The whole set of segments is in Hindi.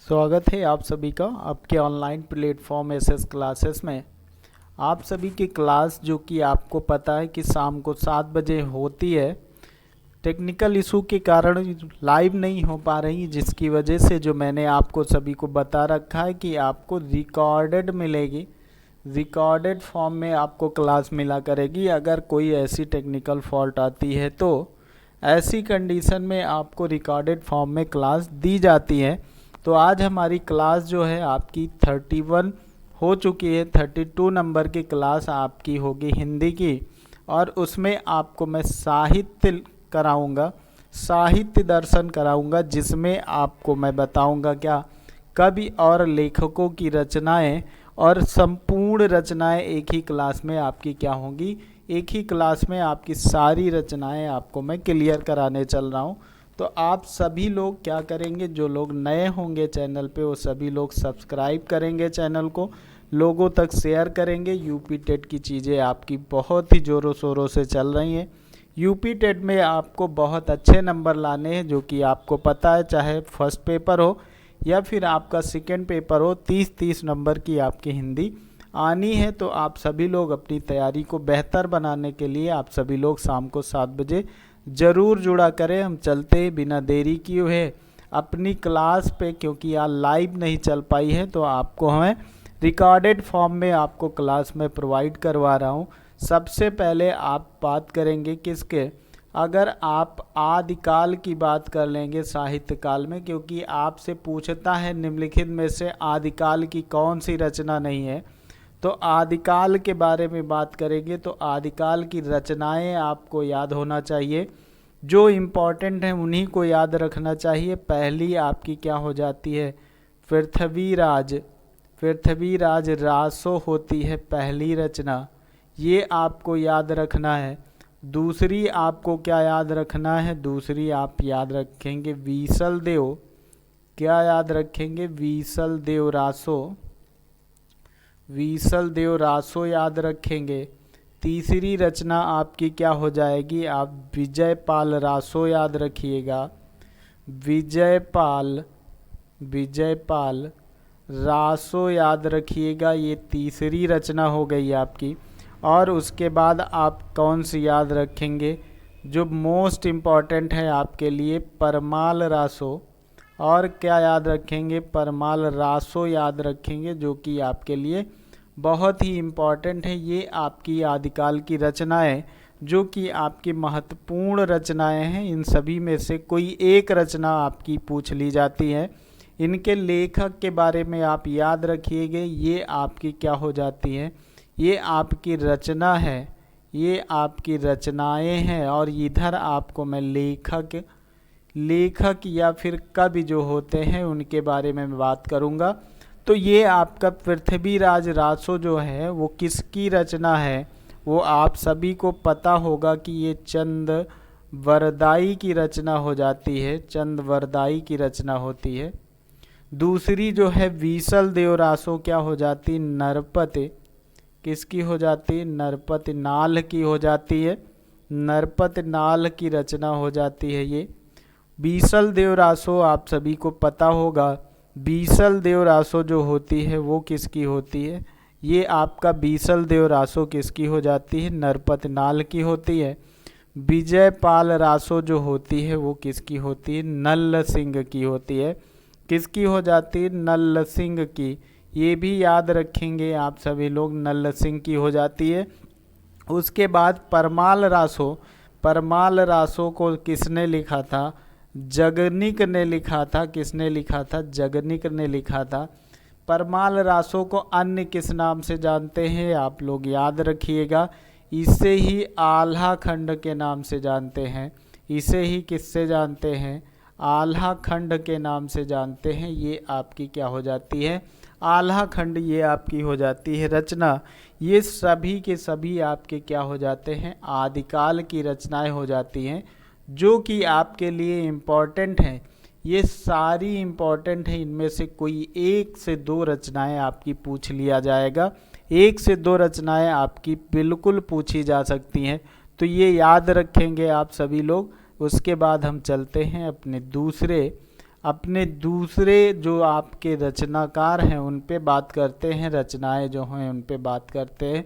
स्वागत है आप सभी का आपके ऑनलाइन प्लेटफॉर्म एसएस क्लासेस में। आप सभी की क्लास जो कि आपको पता है कि शाम को 7 बजे होती है, टेक्निकल इशू के कारण लाइव नहीं हो पा रही, जिसकी वजह से जो मैंने आपको सभी को बता रखा है कि आपको रिकॉर्डेड मिलेगी। रिकॉर्डेड फॉर्म में आपको क्लास मिला करेगी। अगर कोई ऐसी टेक्निकल फॉल्ट आती है तो ऐसी कंडीशन में आपको रिकॉर्डेड फॉर्म में क्लास दी जाती है। तो आज हमारी क्लास जो है आपकी 31 हो चुकी है। 32 नंबर की क्लास आपकी होगी हिंदी की, और उसमें आपको मैं साहित्य कराऊंगा, साहित्य दर्शन कराऊंगा, जिसमें आपको मैं बताऊंगा क्या कवि और लेखकों की रचनाएं और संपूर्ण रचनाएं एक ही क्लास में आपकी क्या होंगी, एक ही क्लास में आपकी सारी रचनाएं आपको मैं क्लियर कराने चल रहा हूं। तो आप सभी लोग क्या करेंगे, जो लोग नए होंगे चैनल पे वो सभी लोग सब्सक्राइब करेंगे, चैनल को लोगों तक शेयर करेंगे। यूपी टेट की चीज़ें आपकी बहुत ही ज़ोरों शोरों से चल रही हैं। यूपी टेट में आपको बहुत अच्छे नंबर लाने हैं, जो कि आपको पता है, चाहे फर्स्ट पेपर हो या फिर आपका सेकेंड पेपर हो, 30-30 नंबर की आपकी हिंदी आनी है। तो आप सभी लोग अपनी तैयारी को बेहतर बनाने के लिए आप सभी लोग शाम को 7 बजे ज़रूर जुड़ा करें। हम चलते हैं बिना देरी किए हुए अपनी क्लास पे, क्योंकि आज लाइव नहीं चल पाई है तो आपको हमें रिकॉर्डेड फॉर्म में आपको क्लास में प्रोवाइड करवा रहा हूँ। सबसे पहले आप बात करेंगे किसके, अगर आप आदिकाल की बात कर लेंगे साहित्य काल में, क्योंकि आपसे पूछता है निम्नलिखित में से आदिकाल की कौन सी रचना नहीं है। तो आदिकाल के बारे में बात करेंगे तो आदिकाल की रचनाएं आपको याद होना चाहिए, जो इम्पोर्टेंट हैं उन्हीं को याद रखना चाहिए। पहली आपकी क्या हो जाती है, पृथ्वीराज। पृथ्वीराज रासो होती है पहली रचना, ये आपको याद रखना है। दूसरी आपको क्या याद रखना है, दूसरी आप याद रखेंगे वीसल देव। क्या याद रखेंगे, वीसल देव रासो, वीसल देव रासो याद रखेंगे। तीसरी रचना आपकी क्या हो जाएगी, आप विजयपाल रासो याद रखिएगा। विजयपाल, विजयपाल रासो याद रखिएगा, ये तीसरी रचना हो गई आपकी। और उसके बाद आप कौन सी याद रखेंगे, जो मोस्ट इम्पॉर्टेंट है आपके लिए, परमाल रासो। और क्या याद रखेंगे, परमाल रासो याद रखेंगे, जो कि आपके लिए बहुत ही इम्पॉर्टेंट है। ये आपकी आदिकाल की रचनाएं, जो कि आपकी महत्वपूर्ण रचनाएं हैं। इन सभी में से कोई एक रचना आपकी पूछ ली जाती है। इनके लेखक के बारे में आप याद रखिएगा। ये आपकी क्या हो जाती है, ये आपकी रचना है, ये आपकी रचनाएं हैं। और इधर आपको मैं लेखक, लेखक या फिर कवि जो होते हैं उनके बारे में बात करूंगा। तो ये आपका पृथ्वीराज रासो जो है वो किसकी रचना है, वो आप सभी को पता होगा कि ये चंद वरदाई की रचना हो जाती है, चंद वरदाई की रचना होती है। दूसरी जो है वीसल देव रासो क्या हो जाती, नरपति। किसकी हो जाती है, नरपति नाल की हो जाती है, नरपति नाल की रचना हो जाती है ये। बीसल देव रासो आप सभी को पता होगा, बीसल देव रासो जो होती है वो किसकी होती है, ये आपका बीसल देव रासो किसकी हो जाती है, नरपति नाल की होती है। विजयपाल रासो जो होती है वो किसकी होती है, नल्ल सिंह की होती है। किसकी हो जाती है, नल्ल सिंह की। ये भी याद रखेंगे आप सभी लोग, नल्ल सिंह की हो जाती है। उसके बाद परमाल रासो, परमाल रासो को किसने लिखा था, जगनिक ने लिखा था। किसने लिखा था, जगनिक ने लिखा था। परमाल रासो को अन्य किस नाम से जानते हैं, आप लोग याद रखिएगा, इसे ही आल्हा खंड के नाम से जानते हैं। इसे ही किससे जानते हैं, आल्हा खंड के नाम से जानते हैं। ये आपकी क्या हो जाती है, आल्हा खंड, ये आपकी हो जाती है रचना। ये सभी के सभी आपके क्या हो जाते हैं, आदिकाल की रचनाएं हो जाती हैं, जो कि आपके लिए इम्पॉर्टेंट हैं। ये सारी इम्पॉर्टेंट हैं, इनमें से कोई 1 से 2 रचनाएं आपकी पूछ लिया जाएगा। 1 से 2 रचनाएं आपकी बिल्कुल पूछी जा सकती हैं, तो ये याद रखेंगे आप सभी लोग। उसके बाद हम चलते हैं अपने दूसरे अपने दूसरे जो आपके रचनाकार हैं उन पे बात करते हैं, रचनाएं जो हैं उन पे बात करते हैं।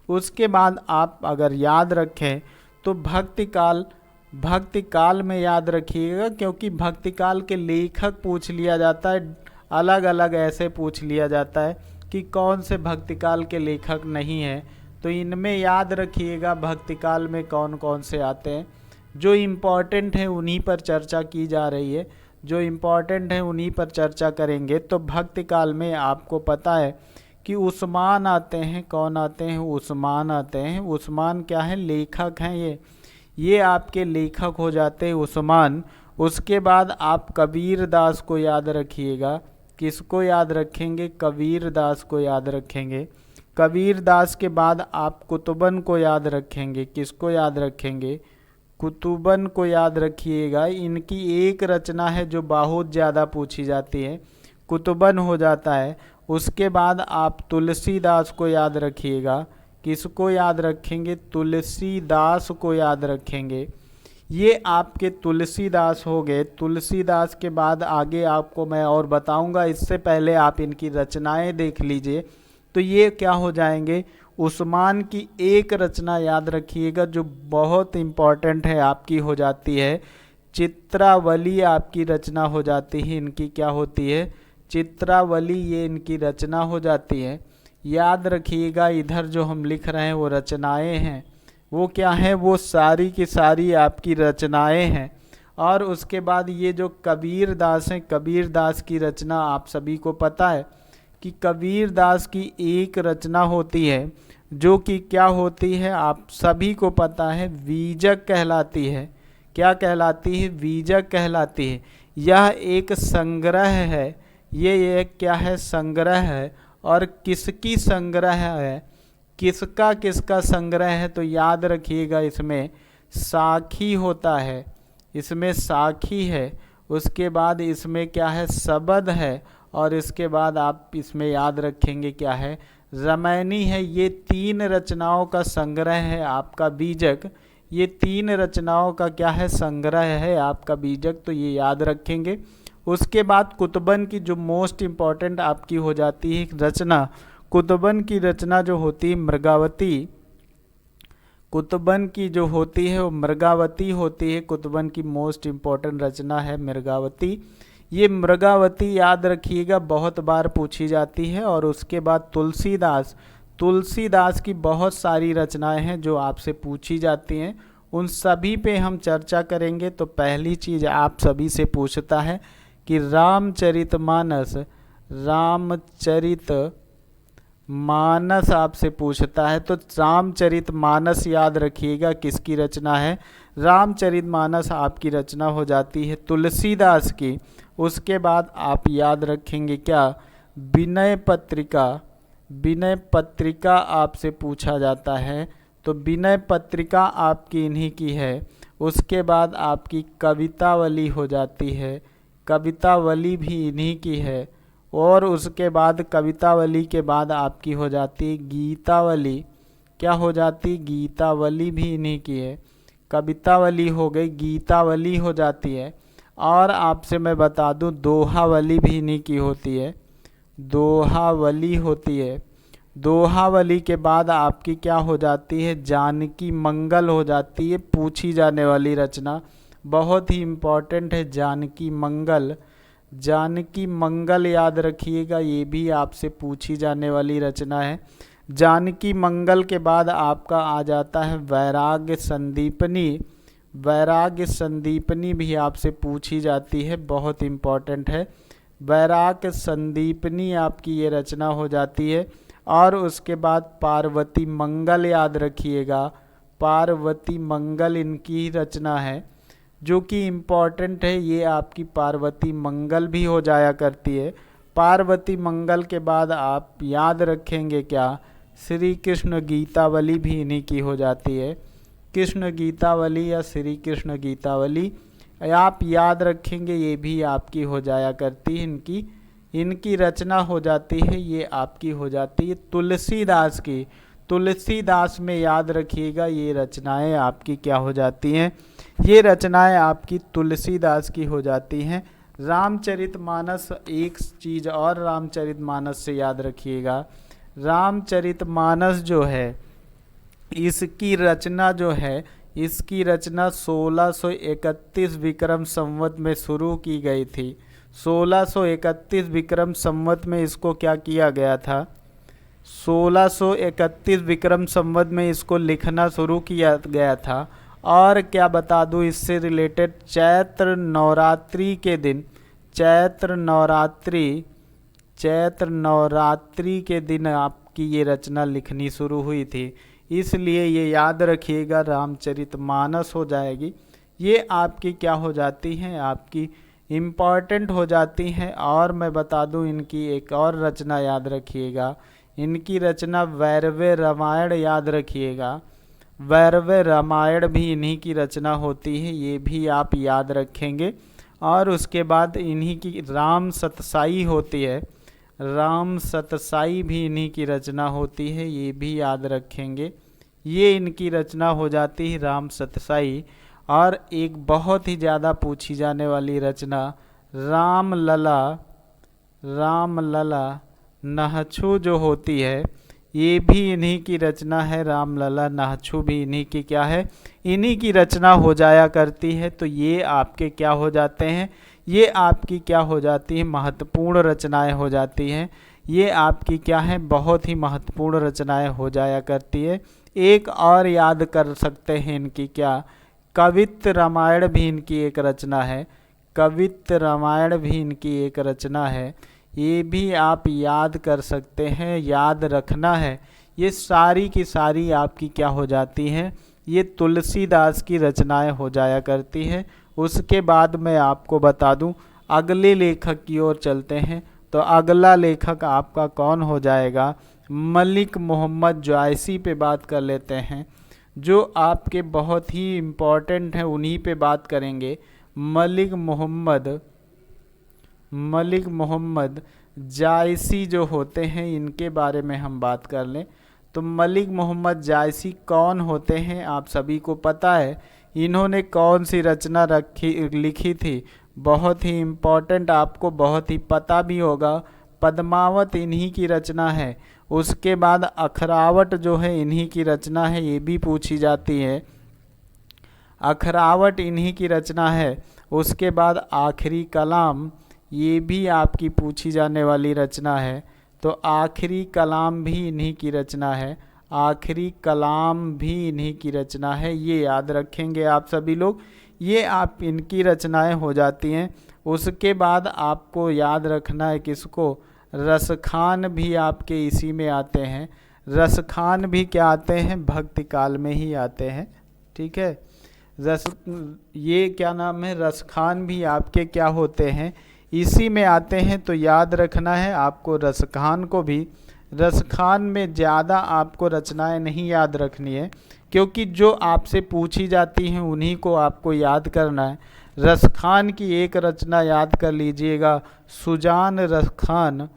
उसके बाद आप अगर याद रखें तो भक्ति काल में याद रखिएगा, क्योंकि भक्ति काल के लेखक पूछ लिया जाता है, अलग अलग ऐसे पूछ लिया जाता है कि कौन से भक्ति काल के लेखक नहीं हैं। तो इनमें याद रखिएगा भक्ति काल में कौन कौन से आते हैं। जो इम्पोर्टेंट है उन्हीं पर चर्चा की जा रही है, जो इम्पोर्टेंट है उन्हीं पर चर्चा करेंगे। तो भक्ति काल में आपको पता है कि उस्मान आते हैं। कौन आते हैं? उस्मान आते हैं। उस्मान क्या है? लेखक हैं ये आपके लेखक हो जाते हैं उस्मान। उसके बाद आप कबीर दास को याद रखिएगा। किसको याद रखेंगे? कबीर दास को याद रखेंगे। कबीर दास के बाद आप कुतुबन को याद रखेंगे। किसको याद रखेंगे? कुतुबन को याद रखिएगा। इनकी एक रचना है जो बहुत ज़्यादा पूछी जाती है, कुतुबन हो जाता है। उसके बाद आप तुलसीदास को याद रखिएगा। किसको याद रखेंगे? तुलसीदास को याद रखेंगे। ये आपके तुलसीदास हो गए। तुलसीदास के बाद आगे आपको मैं और बताऊंगा, इससे पहले आप इनकी रचनाएं देख लीजिए। तो ये क्या हो जाएंगे? उस्मान की एक रचना याद रखिएगा जो बहुत इम्पॉर्टेंट है, आपकी हो जाती है चित्रावली। आपकी रचना हो जाती है, इनकी क्या होती है? चित्रावली, ये इनकी रचना हो जाती है। याद रखिएगा इधर जो हम लिख रहे हैं वो रचनाएं हैं, वो क्या है? वो सारी की सारी आपकी रचनाएं हैं। और उसके बाद ये जो कबीर दास हैं, कबीर दास की रचना आप सभी को पता है कि कबीर दास की एक रचना होती है जो कि क्या होती है? आप सभी को पता है, वीजक कहलाती है। क्या कहलाती है? वीजक कहलाती है। यह एक संग्रह है। ये एक क्या है? संग्रह है। और किसकी संग्रह है? किसका संग्रह है? तो याद रखिएगा इसमें साखी होता है, इसमें साखी है। उसके बाद इसमें क्या है? सबद है। और इसके बाद आप इसमें याद रखेंगे क्या है? रामायणी है। ये 3 रचनाओं का संग्रह है आपका बीजक। ये 3 रचनाओं का क्या है? संग्रह है आपका बीजक। तो ये याद रखेंगे। उसके बाद कुतुबन की जो मोस्ट इम्पॉर्टेंट आपकी हो जाती है रचना, कुतुबन की रचना जो होती है मृगावती। कुतुबन की जो होती है वो मृगावती होती है। कुतुबन की मोस्ट इम्पॉर्टेंट रचना है मृगावती। ये मृगावती याद रखिएगा, बहुत बार पूछी जाती है। और उसके बाद तुलसीदास की बहुत सारी रचनाएं हैं जो आपसे पूछी जाती हैं, उन सभी पे हम चर्चा करेंगे। तो पहली चीज़ आप सभी से पूछता है कि रामचरितमानस आपसे पूछता है। तो रामचरितमानस याद रखिएगा किसकी रचना है? रामचरितमानस आपकी रचना हो जाती है तुलसीदास की। उसके बाद आप याद रखेंगे क्या? विनय पत्रिका आपसे पूछा जाता है। तो विनय पत्रिका आपकी इन्हीं की है। उसके बाद आपकी कवितावली हो जाती है, कवितावली भी इन्हीं की है। और उसके बाद कवितावली के बाद आपकी हो जाती है गीतावली। क्या हो जाती? गीतावली भी इन्हीं की है। कवितावली हो गई, गीतावली हो जाती है। और आपसे मैं बता दूं दोहावली भी इन्हीं की होती है, दोहावली होती है। दोहावली के बाद आपकी क्या हो जाती है? जानकी मंगल हो जाती है, पूछी जाने वाली रचना, बहुत ही इम्पॉर्टेंट है जानकी मंगल। जानकी मंगल याद रखिएगा, ये भी आपसे पूछी जाने वाली रचना है। जानकी मंगल के बाद आपका आ जाता है वैराग्य संदीपनी। वैराग्य संदीपनी भी आपसे पूछी जाती है, बहुत इम्पॉर्टेंट है। वैराग्य संदीपनी आपकी ये रचना हो जाती है। और उसके बाद पार्वती मंगल याद रखिएगा, पार्वती मंगल इनकी रचना है जो कि इम्पॉर्टेंट है। ये आपकी पार्वती मंगल भी हो जाया करती है। पार्वती मंगल के बाद आप याद रखेंगे क्या? श्री कृष्ण गीतावली भी इन्हीं की हो जाती है। कृष्ण गीतावली या श्री कृष्ण गीतावली आप याद रखेंगे, ये भी आपकी हो जाया करती है। इनकी रचना हो जाती है, ये आपकी हो जाती है तुलसीदास की। तुलसीदास में याद रखिएगा ये रचनाएं आपकी क्या हो जाती हैं? ये रचनाएं आपकी तुलसीदास की हो जाती हैं। रामचरितमानस, एक चीज़ और रामचरितमानस से याद रखिएगा, रामचरितमानस जो है इसकी रचना जो है, इसकी रचना 1631 विक्रम संवत में शुरू की गई थी। 1631 विक्रम संवत में इसको क्या किया गया था, 1631 विक्रम संवत में इसको लिखना शुरू किया गया था। और क्या बता दूं इससे रिलेटेड, चैत्र नवरात्रि के दिन, चैत्र नवरात्रि के दिन आपकी ये रचना लिखनी शुरू हुई थी। इसलिए ये याद रखिएगा, रामचरितमानस हो जाएगी। ये आपकी क्या हो जाती हैं, आपकी इम्पॉर्टेंट हो जाती हैं। और मैं बता दूं इनकी एक और रचना याद रखिएगा, इनकी रचना वैरव्य रामायण याद रखिएगा। वैरव्य रामायण भी इन्हीं की रचना होती है, ये भी आप याद रखेंगे। और उसके बाद इन्हीं की राम सतसाई होती है, राम सतसाई भी इन्हीं की रचना होती है, ये भी याद रखेंगे। ये इनकी रचना हो जाती है राम सतसाई। और एक बहुत ही ज़्यादा पूछी जाने वाली रचना रामलला नहछु जो होती है, ये भी इन्हीं की रचना है। रामलला नहछु भी इन्हीं की क्या है, इन्हीं की रचना हो जाया करती है। तो ये आपके क्या हो जाते हैं, ये आपकी क्या हो जाती है, महत्वपूर्ण रचनाएं हो जाती हैं। ये आपकी क्या है, बहुत ही महत्वपूर्ण रचनाएं हो जाया करती है। एक और याद कर सकते हैं इनकी क्या, कवित्त रामायण भी इनकी एक रचना है, कवित्त रामायण भी इनकी एक रचना है। ये भी आप याद कर सकते हैं, याद रखना है। ये सारी की सारी आपकी क्या हो जाती हैं, ये तुलसीदास की रचनाएं हो जाया करती हैं। उसके बाद मैं आपको बता दूं, अगले लेखक की ओर चलते हैं। तो अगला लेखक आपका कौन हो जाएगा, मलिक मोहम्मद जायसी पे बात कर लेते हैं, जो आपके बहुत ही इम्पोर्टेंट हैं, उन्हीं पे बात करेंगे। मलिक मोहम्मद जायसी जो होते हैं, इनके बारे में हम बात कर लें। तो मलिक मोहम्मद जायसी कौन होते हैं, आप सभी को पता है। इन्होंने कौन सी रचना लिखी थी, बहुत ही इम्पोर्टेंट, आपको बहुत ही पता भी होगा। पद्मावत इन्हीं की रचना है। उसके बाद अखरावट जो है इन्हीं की रचना है, ये भी पूछी जाती है। अखरावट इन्हीं की रचना है। उसके बाद आखिरी कलाम, ये भी आपकी पूछी जाने वाली रचना है। तो आखिरी कलाम भी इन्हीं की रचना है, आखिरी कलाम भी इन्हीं की रचना है। ये याद रखेंगे आप सभी लोग, ये आप इनकी रचनाएं हो जाती हैं। उसके बाद आपको याद रखना है किसको, रसखान भी आपके इसी में आते हैं। रसखान भी क्या आते हैं, भक्ति काल में ही आते हैं, ठीक है। ये क्या नाम है, रसखान भी आपके क्या होते हैं, इसी में आते हैं। तो याद रखना है आपको रसखान को भी। रसखान में ज़्यादा आपको रचनाएं नहीं याद रखनी है, क्योंकि जो आपसे पूछी जाती हैं उन्हीं को आपको याद करना है। रसखान की एक रचना याद कर लीजिएगा, सुजान रसखान,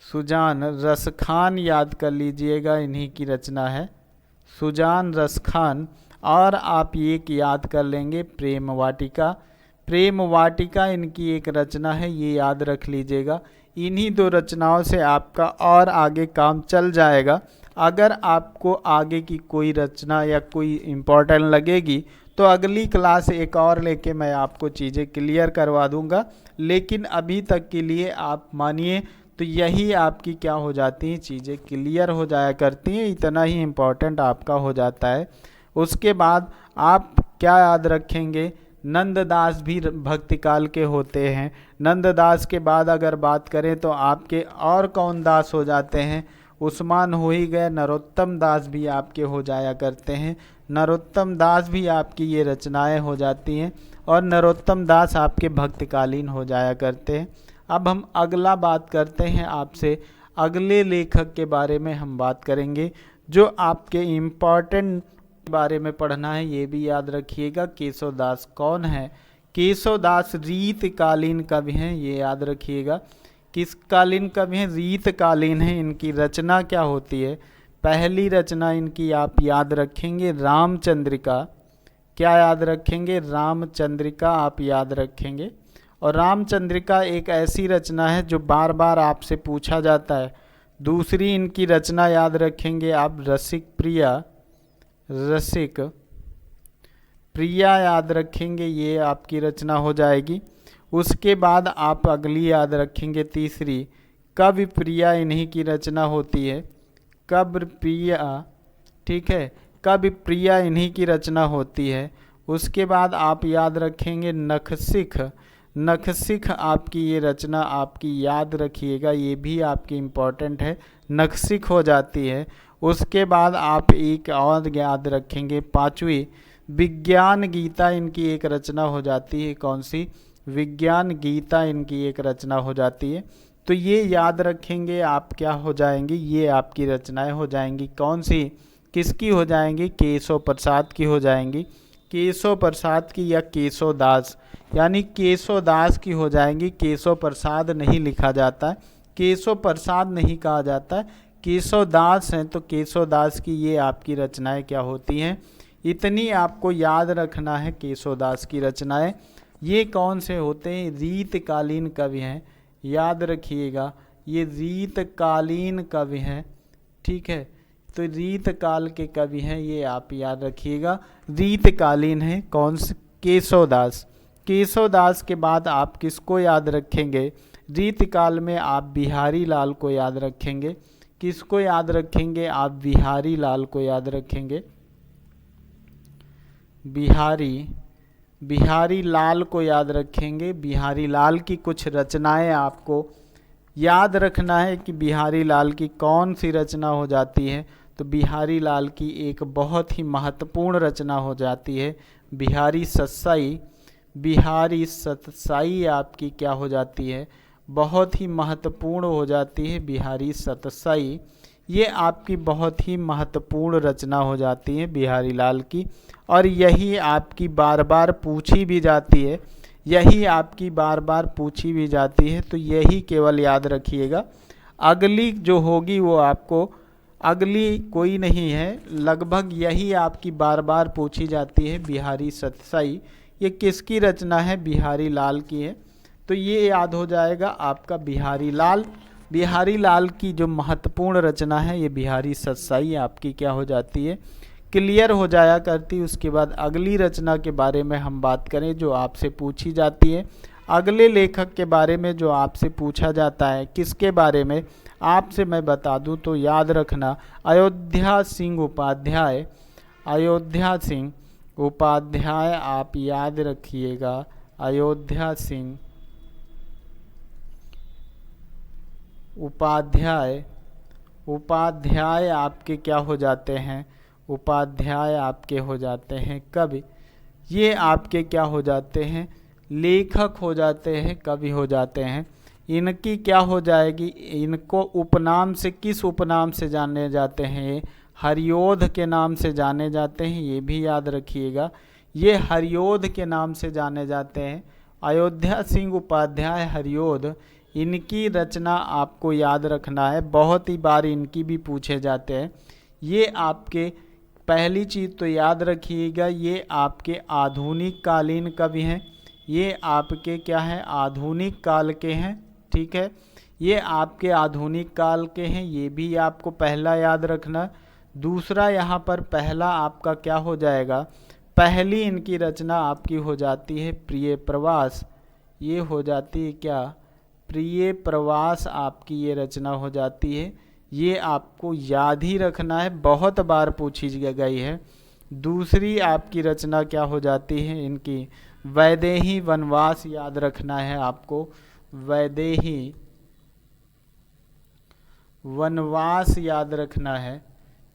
सुजान रसखान याद कर लीजिएगा, इन्हीं की रचना है सुजान रसखान। और आप एक याद कर लेंगे, प्रेम वाटिका, प्रेम वाटिका इनकी एक रचना है, ये याद रख लीजिएगा। इन्हीं दो रचनाओं से आपका और आगे काम चल जाएगा। अगर आपको आगे की कोई रचना या कोई इम्पोर्टेंट लगेगी तो अगली क्लास एक और लेके मैं आपको चीज़ें क्लियर करवा दूंगा। लेकिन अभी तक के लिए आप मानिए तो यही आपकी क्या हो जाती हैं, चीज़ें क्लियर हो जाया करती हैं, इतना ही इम्पोर्टेंट आपका हो जाता है। उसके बाद आप क्या याद रखेंगे, नंददास भी भक्ति काल के होते हैं। नंददास के बाद अगर बात करें तो आपके और कौन दास हो जाते हैं, उस्मान हो ही गए, नरोत्तम दास भी आपके हो जाया करते हैं। नरोत्तम दास भी आपकी ये रचनाएं हो जाती हैं और नरोत्तम दास आपके भक्तकालीन हो जाया करते हैं। अब हम अगला बात करते हैं आपसे, अगले लेखक के बारे में हम बात करेंगे जो आपके इम्पॉर्टेंट बारे में पढ़ना है। ये भी याद रखिएगा, केशवदास कौन है, केशवदास रीतकालीन कवि हैं, ये याद रखिएगा। किस कालीन कवि हैं, रीतकालीन हैं। इनकी रचना क्या होती है, पहली रचना इनकी आप याद रखेंगे रामचंद्रिका, क्या याद रखेंगे? रामचंद्रिका आप याद रखेंगे। और रामचंद्रिका एक ऐसी रचना है जो बार बार आपसे पूछा जाता है। दूसरी इनकी रचना याद रखेंगे आप, रसिक प्रिया, रसिक प्रिया याद रखेंगे, ये आपकी रचना हो जाएगी। उसके बाद आप अगली याद रखेंगे तीसरी, कवि प्रिया, इन्हीं की रचना होती है, कब्र प्रिया, ठीक है, कवि प्रिया इन्हीं की रचना होती है। उसके बाद आप याद रखेंगे नखशिख, नखशिख आपकी ये रचना आपकी याद रखिएगा, ये भी आपकी इम्पोर्टेंट है, नखशिख हो जाती है। उसके बाद आप एक और याद रखेंगे, पांचवी विज्ञान गीता इनकी एक रचना हो जाती है। कौन सी? विज्ञान गीता इनकी एक रचना हो जाती है। तो ये याद रखेंगे आप, क्या हो जाएंगी? ये आपकी रचनाएं हो जाएंगी। कौन सी? किसकी हो जाएंगी? केशव प्रसाद की हो जाएंगी। केशव प्रसाद की या केशव दास, यानी केशव दास की हो जाएंगी। केशव प्रसाद नहीं लिखा जाता है, केशव प्रसाद नहीं कहा जाता है, केशव दास हैं, तो केशव दास की ये आपकी रचनाएं क्या होती हैं? इतनी आपको याद रखना है केशव दास की रचनाएं। ये कौन से होते हैं? रीतकालीन कवि हैं, याद रखिएगा, ये रीतकालीन कवि हैं, ठीक है। तो रीतकाल के कवि हैं, ये आप याद रखिएगा, रीतकालीन है। कौन से? केशव दास। केशव दास के बाद आप किसको याद रखेंगे? रीतकाल में आप बिहारी लाल को याद रखेंगे। किसको याद रखेंगे आप? बिहारी लाल को याद रखेंगे। बिहारी लाल को याद रखेंगे। बिहारी लाल की कुछ रचनाएं आपको याद रखना है कि बिहारी लाल की कौन सी रचना हो जाती है। तो बिहारी लाल की एक बहुत ही महत्वपूर्ण रचना हो जाती है बिहारी सत्साई। बिहारी सत्साई आपकी क्या हो जाती है? बहुत ही महत्वपूर्ण हो जाती है बिहारी सत्साई। ये आपकी बहुत ही महत्वपूर्ण रचना हो जाती है बिहारी लाल की, और यही आपकी बार बार पूछी भी जाती है, यही आपकी बार बार पूछी भी जाती है। तो यही केवल याद रखिएगा। अगली जो होगी वो आपको, अगली कोई नहीं है, लगभग यही आपकी बार बार पूछी जाती है बिहारी सत्साई। ये किसकी रचना है? बिहारी लाल की है। तो ये याद हो जाएगा आपका बिहारी लाल। बिहारी लाल की जो महत्वपूर्ण रचना है ये बिहारी सत्साई आपकी क्या हो जाती है? क्लियर हो जाया करती। उसके बाद अगली रचना के बारे में हम बात करें जो आपसे पूछी जाती है। अगले लेखक के बारे में जो आपसे पूछा जाता है, किसके बारे में आपसे मैं बता दूं तो याद रखना, अयोध्या सिंह उपाध्याय। अयोध्या सिंह उपाध्याय आप याद रखिएगा। अयोध्या सिंह उपाध्याय, उपाध्याय आपके क्या हो जाते हैं? उपाध्याय आपके हो जाते हैं कवि। ये आपके क्या हो जाते हैं? लेखक हो जाते हैं, कवि हो जाते हैं। इनकी क्या हो जाएगी? इनको उपनाम से, किस उपनाम से जाने जाते हैं? ये हरियोध के नाम से जाने जाते हैं, ये भी याद रखिएगा। ये हरियोध के नाम से जाने जाते हैं। अयोध्या सिंह उपाध्याय हरियोध, इनकी रचना आपको याद रखना है, बहुत ही बार इनकी भी पूछे जाते हैं। ये आपके, पहली चीज़ तो याद रखिएगा, ये आपके आधुनिक कालीन कवि हैं। ये आपके क्या हैं? आधुनिक काल के हैं, ठीक है। ये आपके आधुनिक काल के हैं, ये भी आपको पहला याद रखना। दूसरा यहाँ पर पहला आपका क्या हो जाएगा? पहली इनकी रचना आपकी हो जाती है प्रिय प्रवास। ये हो जाती है क्या? प्रिय प्रवास आपकी ये रचना हो जाती है। ये आपको याद ही रखना है, बहुत बार पूछी गई है। दूसरी आपकी रचना क्या हो जाती है इनकी? वैदेही वनवास याद रखना है आपको। वैदेही वनवास याद रखना है।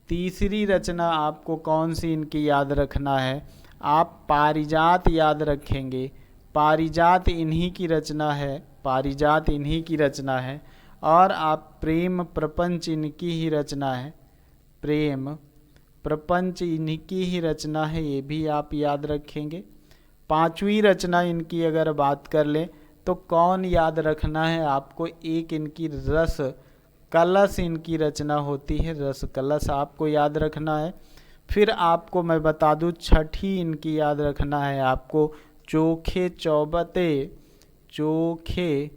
तीसरी रचना आपको कौन सी इनकी याद रखना है? आप पारिजात याद रखेंगे। पारिजात इन्हीं की रचना है, पारिजात इन्हीं की रचना है। और आप प्रेम प्रपंच इनकी ही रचना है, प्रेम प्रपंच इनकी ही रचना है, ये भी आप याद रखेंगे। पांचवी रचना इनकी अगर बात कर लें तो कौन याद रखना है आपको? एक इनकी रस कलश इनकी रचना होती है, रस कलश आपको याद रखना है। फिर आपको मैं बता दूं, छठी इनकी याद रखना है आपको, चोखे चौबते, चोखे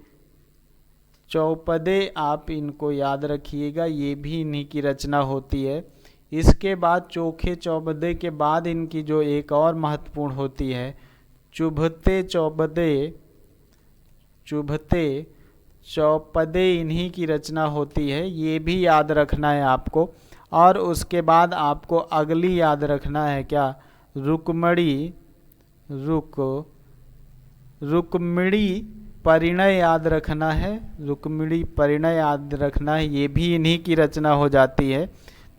चौपदे, आप इनको याद रखिएगा, ये भी इन्हीं की रचना होती है। इसके बाद चोखे चौबदे के बाद इनकी जो एक और महत्वपूर्ण होती है, चुभते चौबदे, चुभते चौपदे, इन्हीं की रचना होती है, ये भी याद रखना है आपको। और उसके बाद आपको अगली याद रखना है क्या, रुक्मणी, रुक्मिणी परिणय याद रखना है, रुक्मिणी परिणय याद रखना है, ये भी इन्हीं की रचना हो जाती है।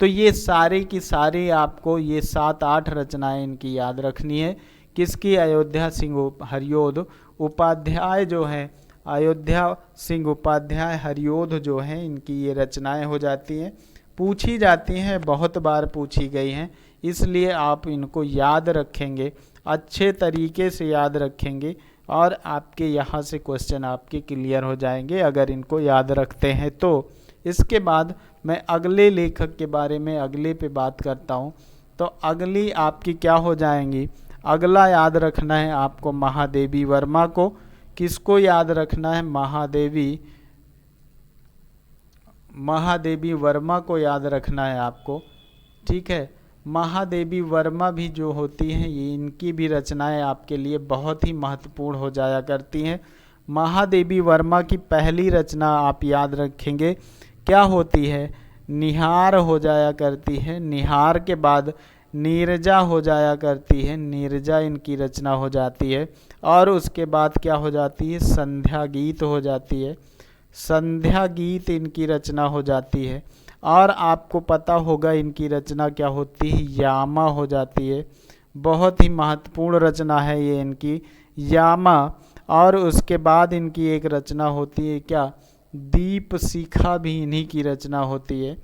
तो ये सारी की सारी आपको ये 7-8 रचनाएं इनकी याद रखनी है। किसकी, अयोध्या सिंह हरियोध उपाध्याय जो हैं, अयोध्या सिंह उपाध्याय हरियोध जो हैं, इनकी ये रचनाएं हो जाती हैं, पूछी जाती हैं, बहुत बार पूछी गई हैं, इसलिए आप इनको याद रखेंगे, अच्छे तरीके से याद रखेंगे और आपके यहाँ से क्वेश्चन आपके क्लियर हो जाएंगे अगर इनको याद रखते हैं तो। इसके बाद मैं अगले लेखक के बारे में अगले पे बात करता हूँ। तो अगली आपकी क्या हो जाएंगी, अगला याद रखना है आपको महादेवी वर्मा को। किसको याद रखना है, महादेवी वर्मा को याद रखना है आपको, ठीक है। महादेवी वर्मा भी जो होती हैं, ये इनकी भी रचनाएं आपके लिए बहुत ही महत्वपूर्ण हो जाया करती हैं। महादेवी वर्मा की पहली रचना आप याद रखेंगे क्या होती है, निहार हो जाया करती है, निहार के बाद नीरजा हो जाया करती है, नीरजा इनकी रचना हो जाती है। और उसके बाद क्या हो जाती है, संध्या गीत हो जाती है, संध्या गीत इनकी रचना हो जाती है। और आपको पता होगा इनकी रचना क्या होती है, यामा हो जाती है, बहुत ही महत्वपूर्ण रचना है ये इनकी यामा। और उसके बाद इनकी एक रचना होती है क्या, दीप शिखा भी इन्हीं की रचना होती है,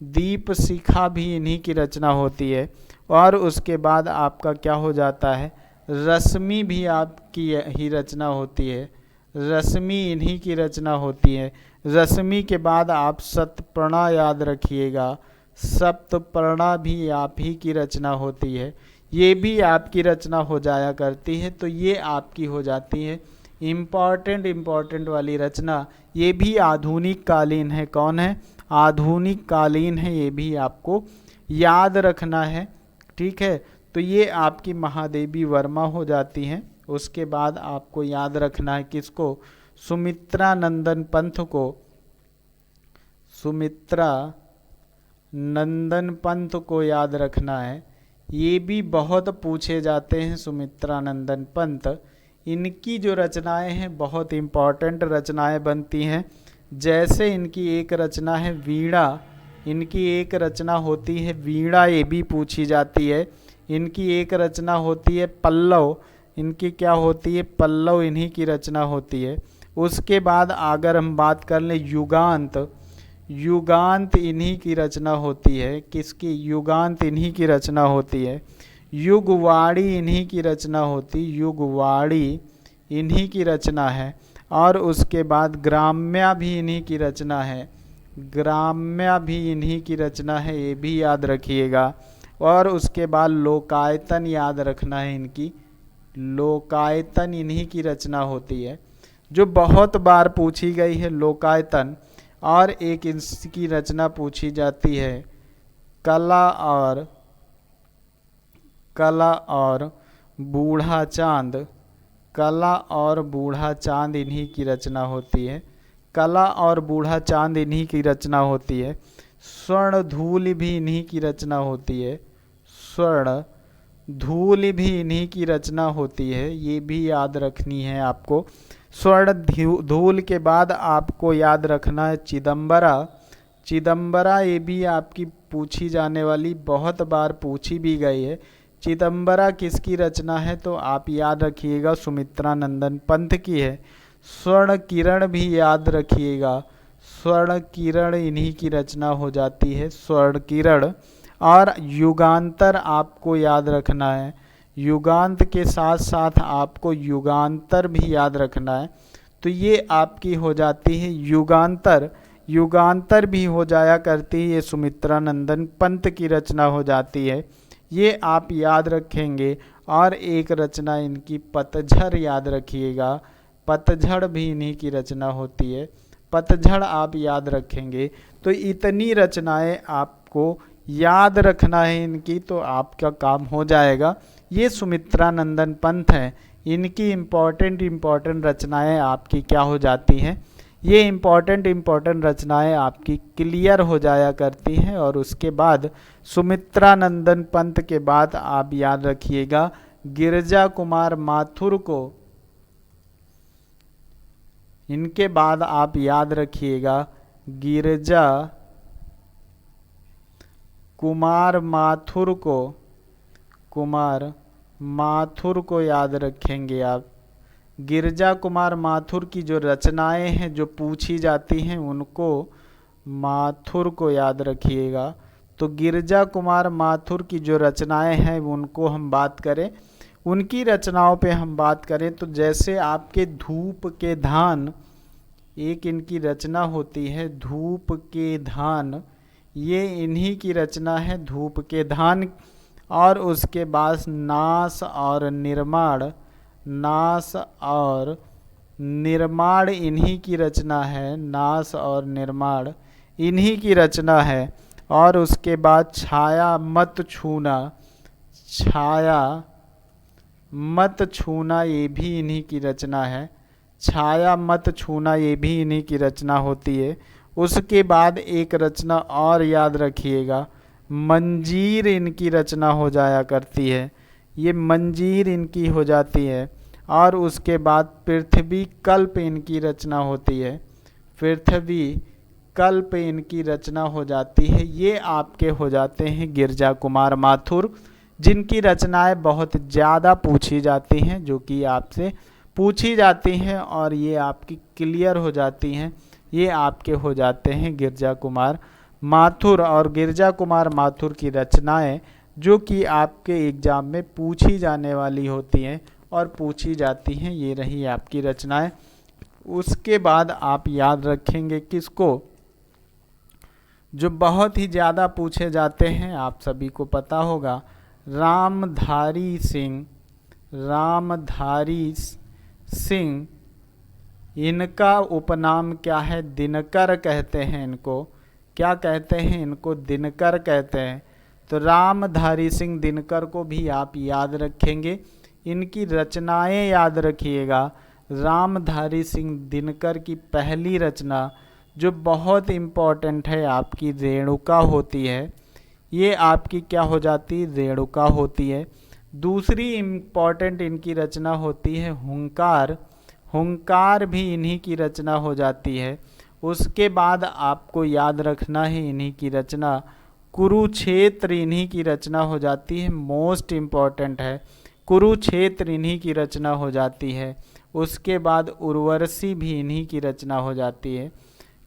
दीप शिखा भी इन्हीं की रचना होती है। और उसके बाद आपका क्या हो जाता है, रश्मि भी आपकी ही रचना होती है, रश्मि इन्हीं की रचना होती है। रश्मि के बाद आप सप्तपर्णा याद रखिएगा, सप्तपर्णा भी आप ही की रचना होती है, ये भी आपकी रचना हो जाया करती है। तो ये आपकी हो जाती है इम्पॉर्टेंट वाली रचना। ये भी आधुनिक कालीन है, कौन है, आधुनिक कालीन है, ये भी आपको याद रखना है, ठीक है। तो ये आपकी महादेवी वर्मा हो जाती हैं। उसके बाद आपको याद रखना है किसको, सुमित्रा नंदन पंथ को, सुमित्रा नंदन पंथ को याद रखना है, ये भी बहुत पूछे जाते हैं सुमित्रा नंदन पंथ। इनकी जो रचनाएं हैं बहुत इम्पॉर्टेंट रचनाएं बनती हैं। जैसे इनकी एक रचना है वीणा, इनकी एक रचना होती है वीणा, ये भी पूछी जाती है। इनकी एक रचना होती है पल्लव, इनकी क्या होती है, पल्लव इन्हीं की रचना होती है। उसके बाद अगर हम बात कर लें युगांत, युगांत इन्हीं की रचना होती है, किसकी, युगांत इन्हीं की रचना होती है। युगवाणी इन्हीं की रचना होती, युगवाणी इन्हीं की रचना है। और उसके बाद ग्राम्या भी इन्हीं की रचना है, ग्राम्या भी इन्हीं की रचना है, ये भी याद रखिएगा। और उसके बाद लोकायतन याद रखना है इनकी, लोकायतन इन्हीं की रचना होती है, जो बहुत बार पूछी गई है लोकायतन। और एक इसकी रचना पूछी जाती है कला और बूढ़ा चांद, कला और बूढ़ा चांद इन्हीं की रचना होती है, कला और बूढ़ा चांद इन्हीं की रचना होती है। स्वर्ण धूल भी इन्हीं की रचना होती है, स्वर्ण धूल भी इन्हीं की रचना होती है, ये भी याद रखनी है आपको। स्वर्ण धूल के बाद आपको याद रखना है चिदंबरा, चिदंबरा ये भी आपकी पूछी जाने वाली, बहुत बार पूछी भी गई है। चिदंबरा किसकी रचना है, तो आप याद रखिएगा सुमित्रा नंदन पंथ की है। स्वर्ण किरण भी याद रखिएगा, स्वर्ण किरण इन्हीं की रचना हो जाती है, स्वर्ण किरण। और युगांतर आपको याद रखना है, युगांत के साथ साथ आपको युगांतर भी याद रखना है। तो ये आपकी हो जाती है युगांतर, युगांतर भी हो जाया करती है, ये सुमित्रा नंदन पंथ की रचना हो जाती है। ये आप याद रखेंगे। और एक रचना इनकी पतझड़ याद रखिएगा, पतझड़ भी इन्हीं की रचना होती है, पतझड़ आप याद रखेंगे। तो इतनी रचनाएं आपको याद रखना है इनकी, तो आपका काम हो जाएगा। ये सुमित्रा नंदन पंत हैं, इनकी इम्पॉर्टेंट रचनाएं आपकी क्या हो जाती हैं, ये इम्पॉर्टेंट रचनाएं आपकी क्लियर हो जाया करती हैं। और उसके बाद सुमित्रा नंदन पंत के बाद आप याद रखिएगा गिरजा कुमार माथुर को, इनके बाद आप याद रखिएगा गिरजा कुमार माथुर को, कुमार माथुर को याद रखेंगे आप। गिरजा कुमार माथुर की जो रचनाएं हैं जो पूछी जाती हैं उनको, माथुर को याद रखिएगा। तो गिरजा कुमार माथुर की जो रचनाएं हैं उनको हम बात करें, उनकी रचनाओं पे हम बात करें तो जैसे आपके धूप के धान, एक इनकी रचना होती है धूप के धान, ये इन्हीं की रचना है धूप के धान। और उसके बाद नास और निर्माण, नास और निर्माण इन्हीं की रचना है, नास और निर्माण इन्हीं की रचना है। और उसके बाद छाया मत छूना, छाया मत छूना ये भी इन्हीं की रचना है, छाया मत छूना ये भी इन्हीं की रचना होती है। उसके बाद एक रचना और याद रखिएगा, मंजीर इनकी रचना हो जाया करती है, ये मंजीर इनकी हो जाती है। और उसके बाद पृथ्वी कल्प इनकी रचना होती है, पृथ्वी कल्प इनकी रचना हो जाती है। ये आपके हो जाते हैं गिरजा कुमार माथुर, जिनकी रचनाएं बहुत ज़्यादा पूछी जाती हैं, जो कि आपसे पूछी जाती हैं और ये आपकी क्लियर हो जाती हैं। ये आपके हो जाते हैं गिरजा कुमार माथुर। और गिरजा कुमार माथुर की रचनाएं जो कि आपके एग्ज़ाम में पूछी जाने वाली होती हैं और पूछी जाती हैं, ये रही आपकी रचनाएं। उसके बाद आप याद रखेंगे किसको, जो बहुत ही ज़्यादा पूछे जाते हैं, आप सभी को पता होगा, रामधारी सिंह, रामधारी सिंह, इनका उपनाम क्या है, दिनकर कहते हैं इनको, क्या कहते हैं इनको, दिनकर कहते हैं। तो रामधारी सिंह दिनकर को भी आप याद रखेंगे, इनकी रचनाएं याद रखिएगा। रामधारी सिंह दिनकर की पहली रचना जो बहुत इम्पॉर्टेंट है आपकी रेणुका होती है, ये आपकी क्या हो जाती है, रेणुका होती है। दूसरी इम्पॉर्टेंट इनकी रचना होती है हुंकार, हुंकार भी इन्हीं की रचना हो जाती है। उसके बाद आपको याद रखना है इन्हीं की रचना कुरुक्षेत्र, इन्हीं की रचना हो जाती है, मोस्ट इम्पॉर्टेंट है, कुरुक्षेत्र इन्हीं की रचना हो जाती है। उसके बाद उर्वशी भी इन्हीं की रचना हो जाती है,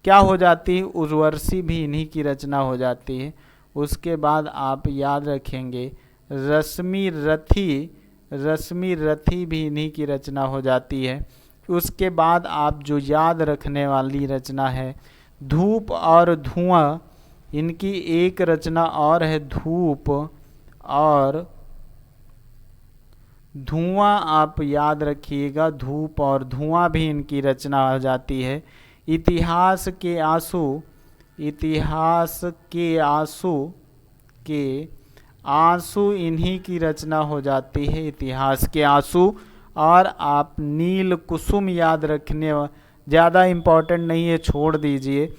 क्या हो जाती है, उर्वशी भी इन्हीं की रचना हो जाती है। उसके बाद आप याद रखेंगे रश्मि रथी, रश्मि रथी भी इन्हीं की रचना हो जाती है। उसके बाद आप जो याद रखने वाली रचना है धूप और धुआं, इनकी एक रचना और है धूप और धुआं, आप याद रखिएगा, धूप और धुआं भी इनकी रचना हो जाती है। इतिहास के आंसू, इतिहास के आंसू, के आंसू इन्हीं की रचना हो जाती है, इतिहास के आंसू। और आप नील कुसुम याद रखने, ज़्यादा इम्पोर्टेंट नहीं है, छोड़ दीजिए,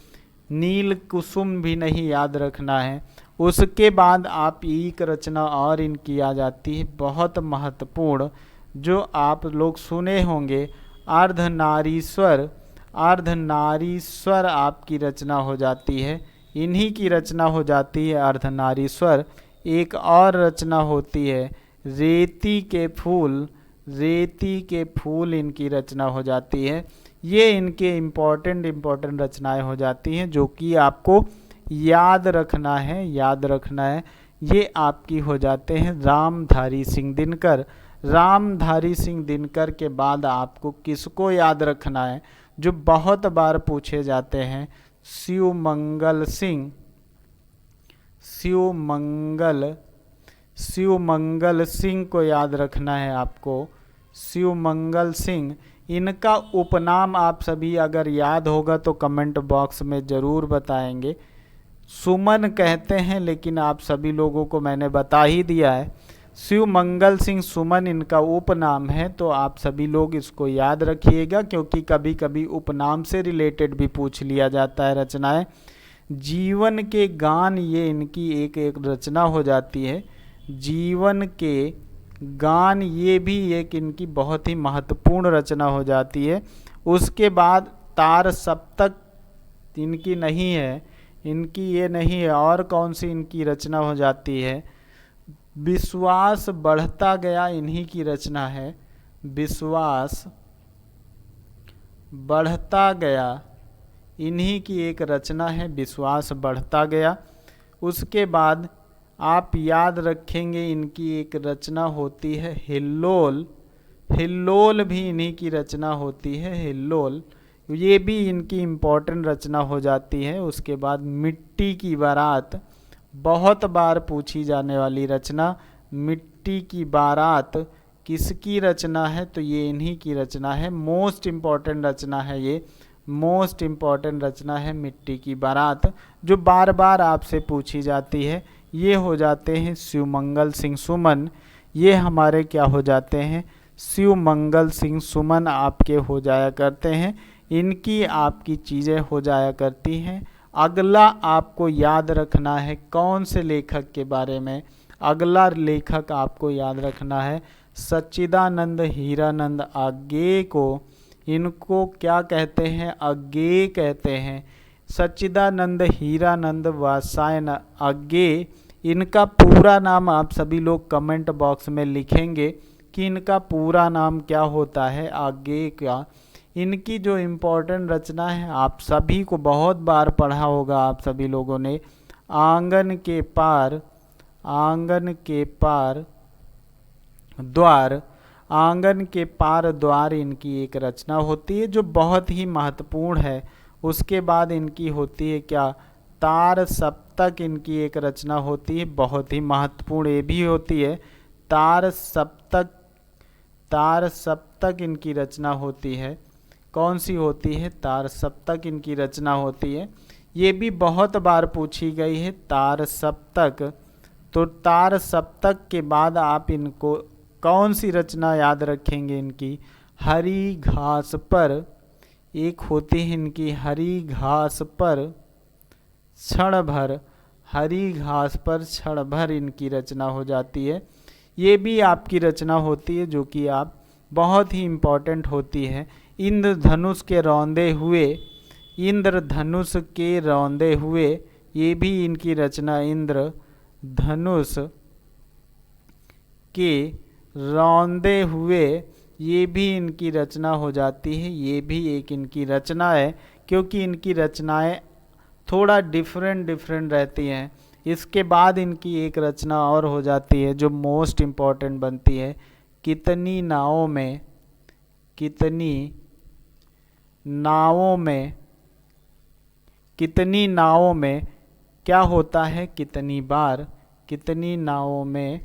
नील कुसुम भी नहीं याद रखना है। उसके बाद आप एक रचना और इनकी आ जाती है बहुत महत्वपूर्ण, जो आप लोग सुने होंगे, अर्धनारीश्वर, अर्धनारीश्वर आपकी रचना हो जाती है, इन्हीं की रचना हो जाती है अर्धनारीश्वर। एक और रचना होती है रेती के फूल, रेती के फूल इनकी रचना हो जाती है। ये इनके इम्पॉर्टेंट रचनाएं हो जाती हैं जो कि आपको याद रखना है, याद रखना है। ये आपकी हो जाते हैं रामधारी सिंह दिनकर। रामधारी सिंह दिनकर के बाद आपको किसको याद रखना है, जो बहुत बार पूछे जाते हैं, शिवमंगल सिंह, शिवमंगल शिवमंगल सिंह को याद रखना है आपको, शिवमंगल सिंह। इनका उपनाम आप सभी अगर याद होगा तो कमेंट बॉक्स में ज़रूर बताएंगे। सुमन कहते हैं, लेकिन आप सभी लोगों को मैंने बता ही दिया है। शिवमंगल सिंह सुमन इनका उपनाम है, तो आप सभी लोग इसको याद रखिएगा, क्योंकि कभी कभी उपनाम से रिलेटेड भी पूछ लिया जाता है रचनाएं। जीवन के गान, ये इनकी एक रचना हो जाती है। जीवन के गान, ये भी एक इनकी बहुत ही महत्वपूर्ण रचना हो जाती है। उसके बाद तार सप्तक इनकी नहीं है, इनकी ये नहीं है। और कौन सी इनकी रचना हो जाती है? विश्वास बढ़ता गया, इन्हीं की रचना है। विश्वास बढ़ता गया, इन्हीं की एक रचना है, विश्वास बढ़ता गया। उसके बाद आप याद रखेंगे इनकी एक रचना होती है हिल्लोल। हिल्लोल भी इन्हीं की रचना होती है, हिल्लोल। ये भी इनकी इम्पोर्टेंट रचना हो जाती है। उसके बाद मिट्टी की बारात, बहुत बार पूछी जाने वाली रचना। मिट्टी की बारात किसकी रचना है? तो ये इन्हीं की रचना है। मोस्ट इम्पॉर्टेंट रचना है ये, मोस्ट इम्पॉर्टेंट रचना है मिट्टी की बारात, जो बार बार आपसे पूछी जाती है। ये हो जाते हैं शिवमंगल सिंह सुमन। ये हमारे क्या हो जाते हैं? शिवमंगल सिंह सुमन आपके हो जाया करते हैं। इनकी आपकी चीज़ें हो जाया करती हैं। अगला आपको याद रखना है कौन से लेखक के बारे में? अगला लेखक आपको याद रखना है सच्चिदानंद हीरानंद आज्ञे को। इनको क्या कहते हैं? अज्ञेय कहते हैं। सच्चिदानंद हीरानंद वात्स्यायन आज्ञे, इनका पूरा नाम आप सभी लोग कमेंट बॉक्स में लिखेंगे कि इनका पूरा नाम क्या होता है आज्ञे का। इनकी जो इम्पोर्टेंट रचना है, आप सभी को बहुत बार पढ़ा होगा आप सभी लोगों ने, आंगन के पार, आंगन के पार द्वार। आंगन के पार द्वार इनकी एक रचना होती है जो बहुत ही महत्वपूर्ण है। उसके बाद इनकी होती है क्या? तार सप्तक इनकी एक रचना होती है, बहुत ही महत्वपूर्ण ये भी होती है। तार सप्तक, तार सप्तक इनकी रचना होती है। कौन सी होती है? तार सप्तक इनकी रचना होती है। ये भी बहुत बार पूछी गई है, तार सप्तक। तो तार सप्तक के बाद आप इनको कौन सी रचना याद रखेंगे इनकी? हरी घास पर, एक होती है इनकी हरी घास पर क्षण भर। हरी घास पर क्षण भर इनकी रचना हो जाती है। ये भी आपकी रचना होती है जो कि आप बहुत ही इम्पोर्टेंट होती है। इंद्रधनुष के रौंदे हुए, इंद्रधनुष के रौंदे हुए, ये भी इनकी रचना। इंद्रधनुष के रौंदे हुए, ये भी इनकी रचना हो जाती है। ये भी एक इनकी रचना है, क्योंकि इनकी रचनाएं थोड़ा डिफरेंट रहती हैं। इसके बाद इनकी एक रचना और हो जाती है जो मोस्ट इम्पॉर्टेंट बनती है। कितनी नावों में, कितनी नावों में, कितनी नावों में क्या होता है? कितनी बार, कितनी नावों में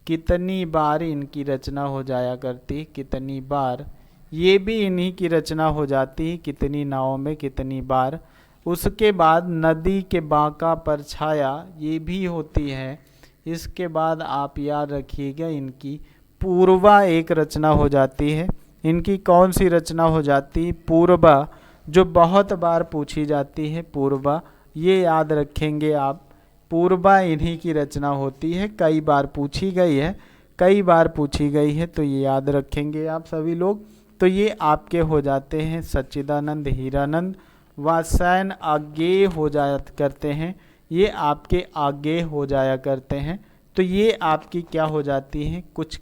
कितनी बार इनकी रचना हो जाया करती। कितनी बार, ये भी इन्हीं की रचना हो जाती है, कितनी नावों में कितनी बार। उसके बाद नदी के बांका पर छाया, ये भी होती है। इसके बाद आप याद रखिएगा इनकी पूर्वा एक रचना हो जाती है। इनकी कौन सी रचना हो जाती है? पूर्वा, जो बहुत बार पूछी जाती है। पूर्वा, ये याद रखेंगे आप। पूर्वा इन्हीं की रचना होती है, कई बार पूछी गई है, कई बार पूछी गई है, तो ये याद रखेंगे आप सभी लोग। तो ये आपके हो जाते हैं सच्चिदानंद हीरानंद वात्स्यायन आज्ञेय हो जाया करते हैं। ये आपके आज्ञेय हो जाया करते हैं। तो ये आपकी क्या हो जाती हैं? कुछ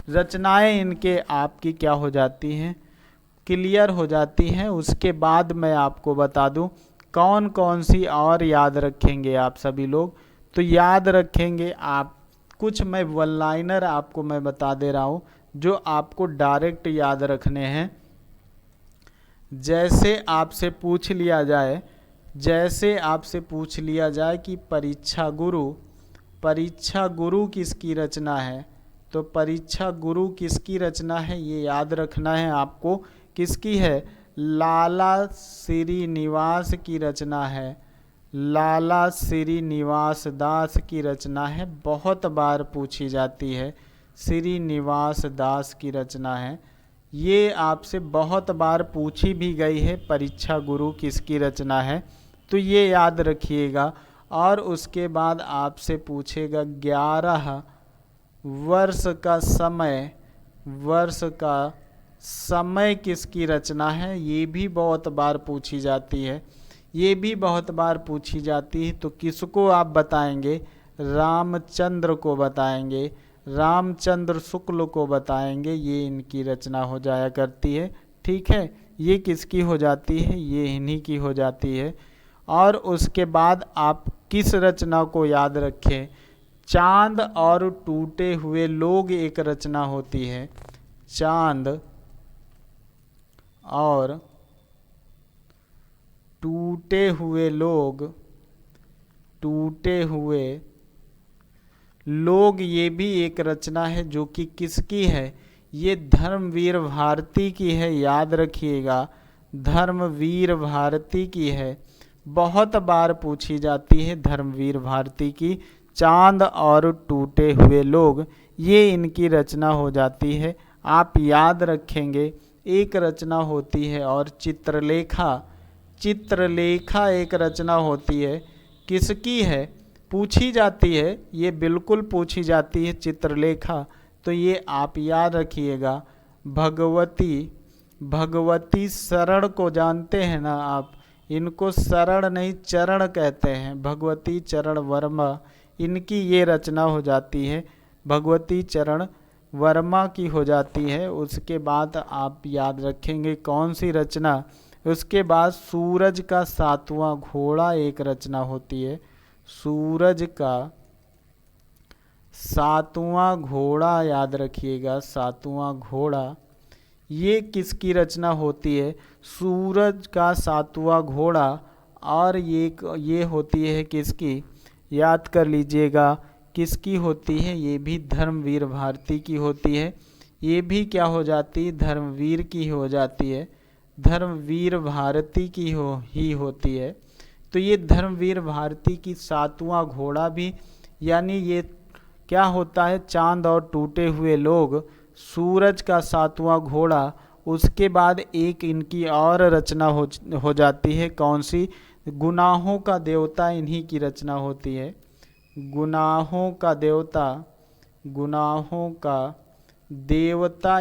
रचनाएं इनके आपकी क्या हो जाती हैं? क्लियर हो जाती हैं। उसके बाद मैं आपको बता दूं कौन कौन सी और याद रखेंगे आप सभी लोग। तो याद रखेंगे आप कुछ, मैं वन लाइनर आपको मैं बता दे रहा हूँ जो आपको डायरेक्ट याद रखने हैं। जैसे आपसे पूछ लिया जाए, जैसे आपसे पूछ लिया जाए कि परीक्षा गुरु, परीक्षा गुरु किसकी रचना है? तो परीक्षा गुरु किसकी रचना है ये याद रखना है आपको। किसकी है? लाला श्रीनिवास की रचना है। लाला श्रीनिवास दास की रचना है, बहुत बार पूछी जाती है। श्रीनिवास दास की रचना है, ये आपसे बहुत बार पूछी भी गई है। परीक्षा गुरु किसकी रचना है, तो ये याद रखिएगा। और उसके बाद आपसे पूछेगा 11 वर्ष का समय किसकी रचना है, ये भी बहुत बार पूछी जाती है। ये भी बहुत बार पूछी जाती है, तो किसको आप बताएंगे? रामचंद्र को बताएंगे, रामचंद्र शुक्ल को बताएंगे, ये इनकी रचना हो जाया करती है। ठीक है, ये किसकी हो जाती है? ये इन्हीं की हो जाती है। और उसके बाद आप किस रचना को याद रखें? चांद और टूटे हुए लोग एक रचना होती है। चांद और टूटे हुए लोग ये भी एक रचना है, जो कि किसकी है? ये धर्मवीर भारती की है, याद रखिएगा, धर्मवीर भारती की है। बहुत बार पूछी जाती है धर्मवीर भारती की। चांद और टूटे हुए लोग, ये इनकी रचना हो जाती है। आप याद रखेंगे। एक रचना होती है और चित्रलेखा एक रचना होती है। किसकी है? पूछी जाती है, ये बिल्कुल पूछी जाती है चित्रलेखा। तो ये आप याद रखिएगा। भगवती शरण को जानते हैं ना आप? इनको शरण नहीं चरण कहते हैं। भगवती चरण वर्मा, इनकी ये रचना हो जाती है। भगवती चरण वर्मा की हो जाती है। उसके बाद आप याद रखेंगे कौन सी रचना? उसके बाद सूरज का 7वां घोड़ा एक रचना होती है। सूरज का 7वां घोड़ा याद रखिएगा, 7वां घोड़ा, ये किसकी रचना होती है? सूरज का 7वां घोड़ा। और ये होती है किसकी? याद कर लीजिएगा किसकी होती है? ये भी धर्मवीर भारती की होती है। ये भी क्या हो जाती है? धर्मवीर की हो जाती है, धर्मवीर भारती की होती है। तो ये धर्मवीर भारती की 7वां घोड़ा भी, यानी ये क्या होता है? चांद और टूटे हुए लोग, सूरज का 7वां घोड़ा। उसके बाद एक इनकी और रचना हो जाती है। कौन सी? गुनाहों का देवता इन्हीं की रचना होती है। गुनाहों का देवता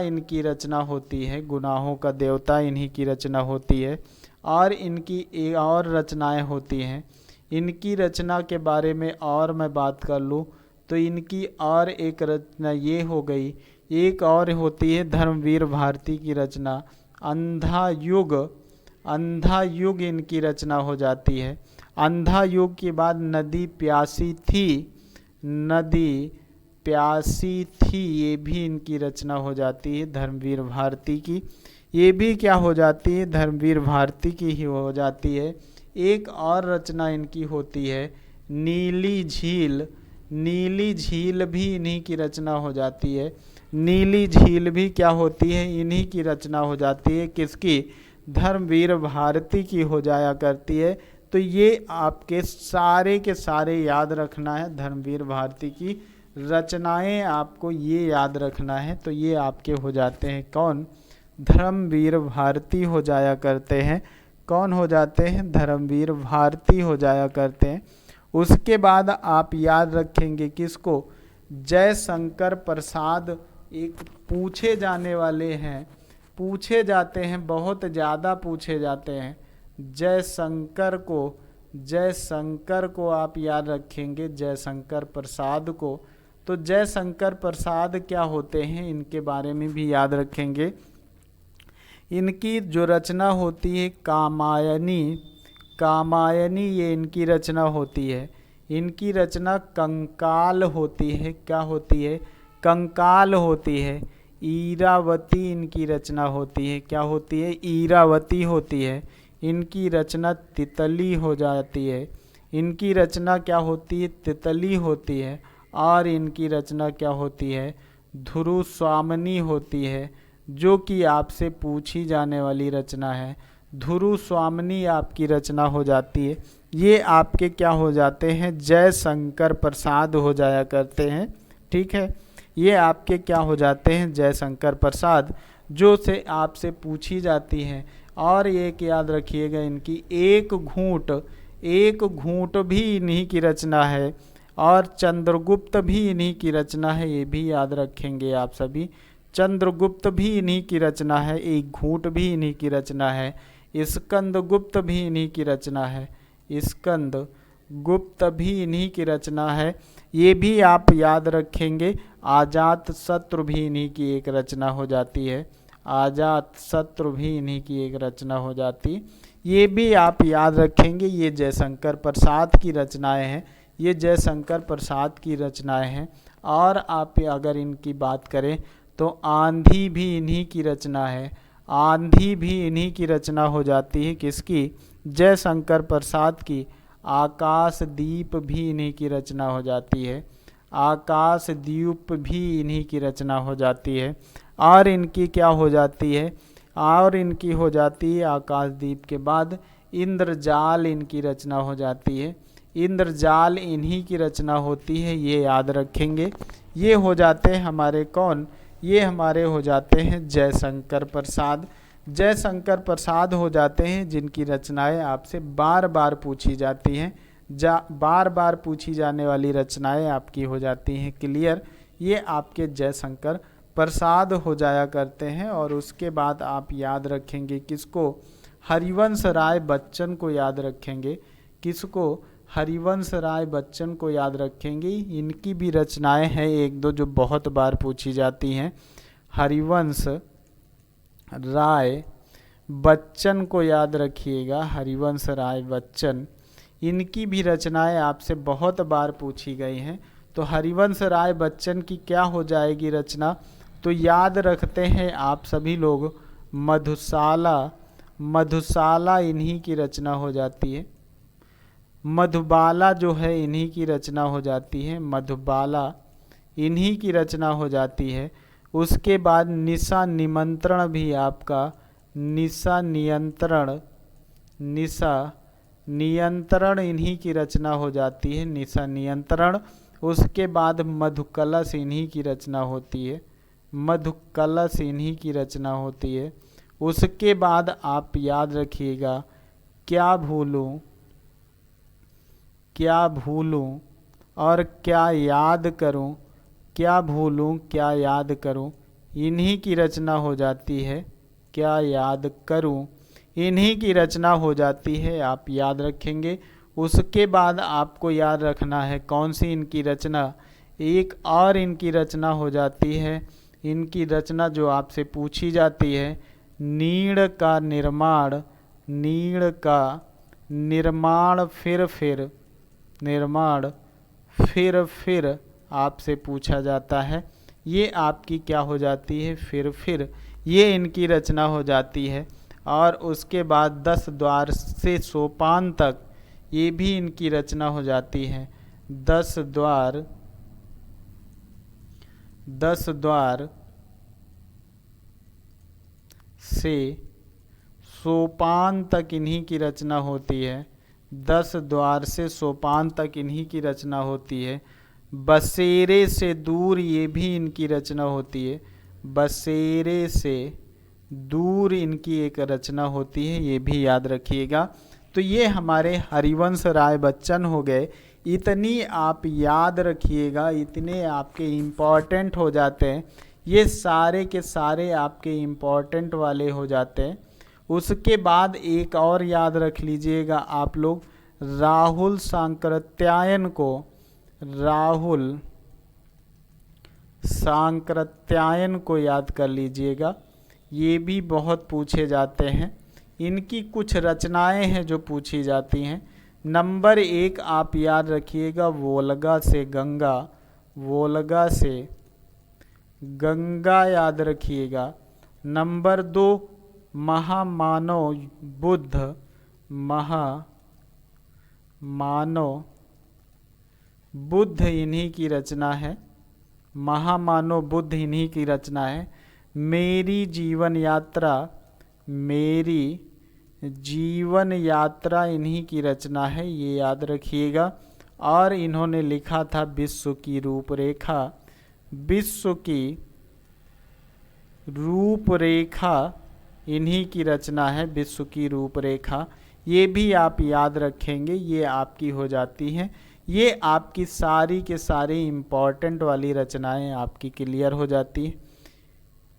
इनकी रचना होती है। गुनाहों का देवता इन्हीं की रचना होती है। और इनकी एक और रचनाएं होती हैं। इनकी रचना के बारे में और मैं बात कर लूँ तो इनकी और एक रचना ये हो गई। एक और होती है धर्मवीर भारती की रचना, अंधा युग इनकी रचना हो जाती है। अंधा युग के बाद नदी प्यासी थी, ये भी इनकी रचना हो जाती है धर्मवीर भारती की। ये भी क्या हो जाती है? धर्मवीर भारती की ही हो जाती है। एक और रचना इनकी होती है नीली झील भी इन्हीं की रचना हो जाती है। नीली झील भी क्या होती है? इन्हीं की रचना हो जाती है। किसकी? धर्मवीर भारती की हो जाया करती है। तो ये आपके सारे के सारे याद रखना है। धर्मवीर भारती की रचनाएं आपको ये याद रखना है। तो ये आपके हो जाते हैं कौन? धर्मवीर भारती हो जाया करते हैं। कौन हो जाते हैं? धर्मवीर भारती हो जाया करते हैं। उसके बाद आप याद रखेंगे किसको? जयशंकर प्रसाद एक पूछे जाने वाले हैं, पूछे जाते हैं, बहुत ज़्यादा पूछे जाते हैं। जयशंकर को आप याद रखेंगे, जयशंकर प्रसाद को। तो जयशंकर प्रसाद क्या होते हैं, इनके बारे में भी याद रखेंगे। इनकी जो रचना होती है कामायनी, ये इनकी रचना होती है। इनकी रचना कंकाल होती है। क्या होती है? कंकाल होती है। ईरावती इनकी रचना होती है। क्या होती है? ईरावती होती है। इनकी रचना तितली हो जाती है। इनकी रचना क्या होती है, तितली होती है। और इनकी रचना क्या होती है, ध्रुवस्वामिनी होती है, जो कि आपसे पूछी जाने वाली रचना है। ध्रुवस्वामिनी आपकी रचना हो जाती है। ये आपके क्या हो जाते हैं, जयशंकर प्रसाद हो जाया करते हैं। ठीक है, ये आपके क्या हो जाते हैं, जयशंकर प्रसाद, जो से आपसे पूछी जाती हैं। और एक याद रखिएगा, इनकी एक घूंट भी इन्हीं की रचना है। और चंद्रगुप्त भी इन्हीं की रचना है, ये भी याद रखेंगे आप सभी। चंद्रगुप्त भी इन्हीं की रचना है, एक घूंट भी इन्हीं की रचना है। स्कंदगुप्त भी इन्हीं की रचना है, स्कंदगुप्त भी इन्हीं की रचना है। ये भी आप याद रखेंगे। अजात शत्रु भी इन्हीं की एक रचना हो जाती है, अजात शत्रु भी इन्हीं की एक रचना हो जाती। ये भी आप याद रखेंगे। ये जयशंकर प्रसाद की रचनाएं हैं, ये जयशंकर प्रसाद की रचनाएं हैं। और आप अगर इनकी बात करें तो आंधी भी इन्हीं की रचना है, आंधी भी इन्हीं की रचना हो जाती है। किसकी, जयशंकर प्रसाद की। आकाशदीप भी इन्हीं की रचना हो जाती है, आकाशदीप भी इन्हीं की रचना हो जाती है। और इनकी क्या हो जाती है, और इनकी हो जाती है आकाशदीप के बाद इंद्रजाल इनकी रचना हो जाती है। इंद्रजाल इन्हीं की रचना होती है, ये याद रखेंगे। ये हो जाते हैं हमारे कौन, ये हमारे हो जाते हैं जयशंकर प्रसाद। जयशंकर प्रसाद हो जाते हैं जिनकी रचनाएं आपसे बार बार पूछी जाती हैं, बार बार पूछी जाने वाली रचनाएं आपकी हो जाती हैं क्लियर। ये आपके जयशंकर प्रसाद हो जाया करते हैं। और उसके बाद आप याद रखेंगे किसको, हरिवंश राय बच्चन को याद रखेंगे। किसको, हरिवंश राय बच्चन को याद रखेंगे। इनकी भी रचनाएं हैं एक दो जो बहुत बार पूछी जाती हैं। हरिवंश राय बच्चन को याद रखिएगा, हरिवंश राय बच्चन, इनकी भी रचनाएं आपसे बहुत बार पूछी गई हैं। तो हरिवंश राय बच्चन की क्या हो जाएगी रचना, तो याद रखते हैं आप सभी लोग, मधुशाला, मधुशाला इन्हीं की रचना हो जाती है। मधुबाला जो है इन्हीं की रचना हो जाती है, मधुबाला इन्हीं की रचना हो जाती है। उसके बाद निशा निमंत्रण भी आपका, निशा नियंत्रण, निशा नियंत्रण इन्हीं की रचना हो जाती है, निशा नियंत्रण। उसके बाद मधुकलश इन्हीं की रचना होती है, मधुकलश इन्हीं की रचना होती है। उसके बाद आप याद रखिएगा, क्या भूलूं, क्या भूलूं और क्या याद करूं, क्या भूलूं क्या याद करूं, इन्हीं की रचना हो जाती है। क्या याद करूं, इन्हीं की रचना हो जाती है, आप याद रखेंगे। उसके बाद आपको याद रखना है कौन सी इनकी रचना, एक और इनकी रचना हो जाती है। इनकी रचना जो आपसे पूछी जाती है, नीड़ का निर्माण, नीड़ का निर्माण फिर निर्माण फिर आपसे पूछा जाता है। ये आपकी क्या हो जाती है, फिर ये इनकी रचना हो जाती है। और उसके बाद 10 द्वार से सोपान तक, ये भी इनकी रचना हो जाती है। 10 द्वार, 10 द्वार से सोपान तक इन्हीं की रचना होती है। 10 द्वार से सोपान तक इन्हीं की रचना होती है। बसेरे से दूर, ये भी इनकी रचना होती है। बसेरे से दूर इनकी एक रचना होती है, ये भी याद रखिएगा। तो ये हमारे हरिवंश राय बच्चन हो गए। इतनी आप याद रखिएगा, इतने आपके इम्पॉर्टेंट हो जाते हैं, ये सारे के सारे आपके इम्पॉर्टेंट वाले हो जाते हैं। उसके बाद एक और याद रख लीजिएगा आप लोग, राहुल सांकृत्यायन को, राहुल सांकृत्यायन को याद कर लीजिएगा। ये भी बहुत पूछे जाते हैं। इनकी कुछ रचनाएं हैं जो पूछी जाती हैं। नंबर 1 आप याद रखिएगा, वोल्गा से गंगा, वोल्गा से गंगा याद रखिएगा। नंबर 2 महामानव बुद्ध, मानव बुद्ध इन्हीं की रचना है, महामानव बुद्ध इन्हीं की रचना है। मेरी जीवन यात्रा इन्हीं की रचना है, ये याद रखिएगा। और इन्होंने लिखा था विश्व की रूपरेखा। विश्व की रूपरेखा इन्हीं की रचना है, विश्व की रूपरेखा। ये भी आप याद रखेंगे, ये आपकी हो जाती हैं। ये आपकी सारी के सारी इम्पॉर्टेंट वाली रचनाएं आपकी क्लियर हो जाती हैं।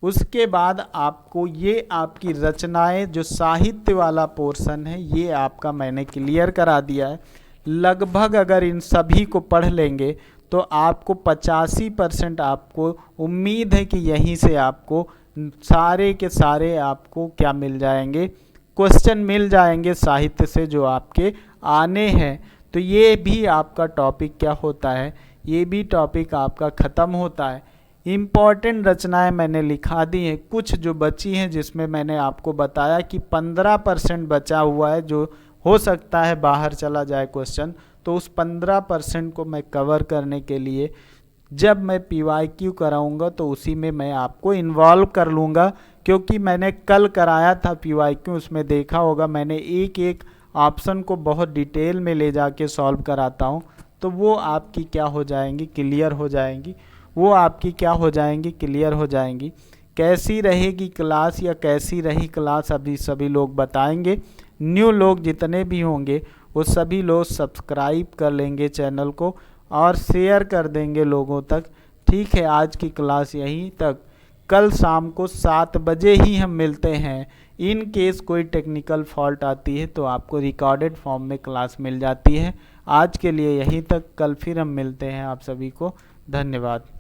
उसके बाद आपको ये आपकी रचनाएं जो साहित्य वाला पोर्शन है ये आपका मैंने क्लियर करा दिया है। लगभग अगर इन सभी को पढ़ लेंगे तो आपको 85% आपको उम्मीद है कि यहीं से आपको सारे के सारे आपको क्या मिल जाएंगे, क्वेश्चन मिल जाएंगे साहित्य से जो आपके आने हैं। तो ये भी आपका टॉपिक क्या होता है, ये भी टॉपिक आपका ख़त्म होता है। इम्पॉर्टेंट रचनाएं मैंने लिखा दी हैं, कुछ जो बची हैं जिसमें मैंने आपको बताया कि 15% बचा हुआ है जो हो सकता है बाहर चला जाए क्वेश्चन। तो उस 15% को मैं कवर करने के लिए जब मैं PYQ कराऊंगा तो उसी में मैं आपको इन्वॉल्व कर लूँगा, क्योंकि मैंने कल कराया था PYQ, उसमें देखा होगा मैंने एक एक ऑप्शन को बहुत डिटेल में ले जाके सॉल्व कराता हूँ। तो वो आपकी क्या हो जाएंगी, क्लियर हो जाएंगी, वो आपकी क्या हो जाएंगी, क्लियर हो जाएंगी। कैसी रहेगी क्लास या कैसी रही क्लास अभी सभी लोग बताएंगे। न्यू लोग जितने भी होंगे वो सभी लोग सब्सक्राइब कर लेंगे चैनल को और शेयर कर देंगे लोगों तक। ठीक है, आज की क्लास यहीं तक। कल शाम को 7 बजे ही हम मिलते हैं। इन केस कोई टेक्निकल फॉल्ट आती है तो आपको रिकॉर्डेड फॉर्म में क्लास मिल जाती है। आज के लिए यहीं तक, कल फिर हम मिलते हैं। आप सभी को धन्यवाद।